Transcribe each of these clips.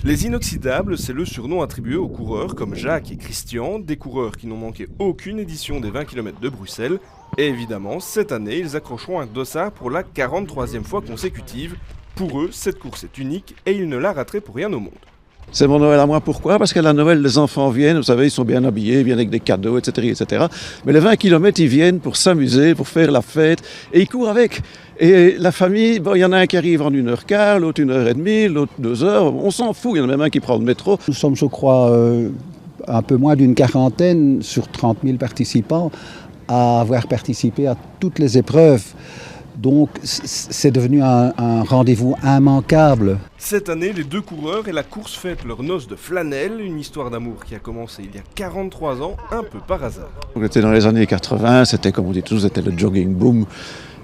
Les inoxydables, c'est le surnom attribué aux coureurs comme Jacques et Christian, des coureurs qui n'ont manqué aucune édition des 20 km de Bruxelles. Et évidemment, cette année, ils accrocheront un dossard pour la 43e fois consécutive. Pour eux, cette course est unique et ils ne la rateraient pour rien au monde. C'est mon Noël à moi, pourquoi? Parce qu'à la Noël, les enfants viennent, vous savez, ils sont bien habillés, ils viennent avec des cadeaux, etc., etc. Mais les 20 km, ils viennent pour s'amuser, pour faire la fête, et ils courent avec. Et la famille, bon, il y en a un qui arrive en 1h15, l'autre 1h30, l'autre 2h, on s'en fout, il y en a même un qui prend le métro. Nous sommes, je crois, un peu moins d'une quarantaine sur 30 000 participants à avoir participé à toutes les épreuves. Donc c'est devenu un rendez-vous immanquable. Cette année, les deux coureurs et la course fêtent leur noce de flanelle, une histoire d'amour qui a commencé il y a 43 ans, un peu par hasard. On était dans les années 80, c'était comme on dit tous, c'était le jogging boom.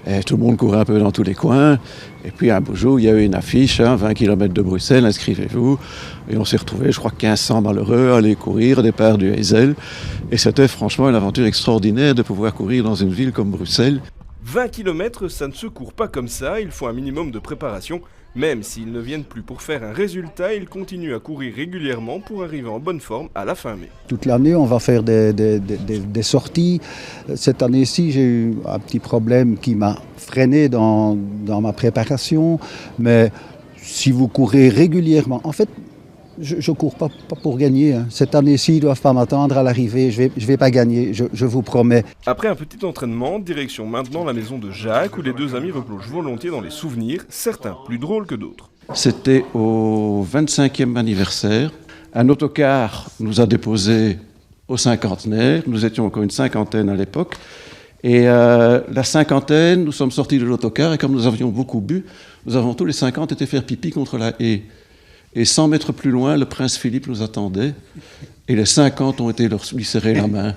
Et tout le monde courait un peu dans tous les coins. Et puis un beau jour, il y a eu une affiche, 20 km de Bruxelles, inscrivez-vous. Et on s'est retrouvés, je crois, 1500 malheureux à aller courir au départ du Heysel. Et c'était franchement une aventure extraordinaire de pouvoir courir dans une ville comme Bruxelles. 20 km, ça ne se court pas comme ça, il faut un minimum de préparation. Même s'ils ne viennent plus pour faire un résultat, ils continuent à courir régulièrement pour arriver en bonne forme à la fin mai. Toute l'année, on va faire des sorties. Cette année-ci, j'ai eu un petit problème qui m'a freiné dans ma préparation. Mais si vous courez régulièrement, en fait, je ne cours pas pour gagner. Hein. Cette année-ci, ils ne doivent pas m'attendre à l'arrivée. Je vais pas gagner, je vous promets. Après un petit entraînement, direction maintenant la maison de Jacques, où les deux amis replongent volontiers dans les souvenirs, certains plus drôles que d'autres. C'était au 25e anniversaire. Un autocar nous a déposés au cinquantenaire. Nous étions encore une cinquantaine à l'époque. Et la cinquantaine, nous sommes sortis de l'autocar et comme nous avions beaucoup bu, nous avons tous les 50 été faire pipi contre la haie. Et 100 mètres plus loin, le prince Philippe nous attendait et les 50 ont été lui serrer la main.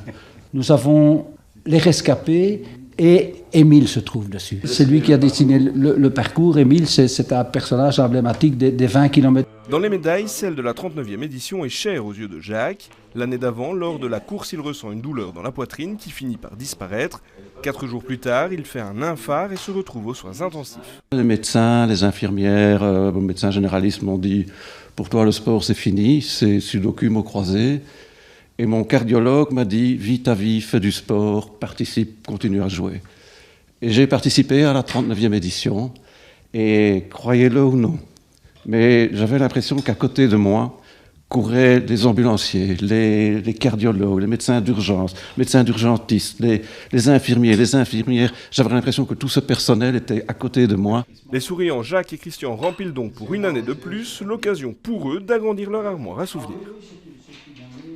Nous avons les rescapés et Émile se trouve dessus. C'est lui qui a dessiné le parcours. Émile, c'est un personnage emblématique des 20 km. Dans les médailles, celle de la 39e édition est chère aux yeux de Jacques. L'année d'avant, lors de la course, il ressent une douleur dans la poitrine qui finit par disparaître. 4 jours plus tard, il fait un infart et se retrouve aux soins intensifs. Les médecins, les infirmières, les médecins généralistes m'ont dit « Pour toi, le sport, c'est fini, c'est sudoku mot croisé ». Et mon cardiologue m'a dit « Vis ta vie, fais du sport, participe, continue à jouer ». Et j'ai participé à la 39e édition et croyez-le ou non, mais j'avais l'impression qu'à côté de moi couraient les ambulanciers, les cardiologues, les médecins d'urgence, médecins d'urgentistes, les infirmiers, les infirmières. J'avais l'impression que tout ce personnel était à côté de moi. Les souriants Jacques et Christian remplissent donc pour une année de plus l'occasion pour eux d'agrandir leur armoire à souvenirs.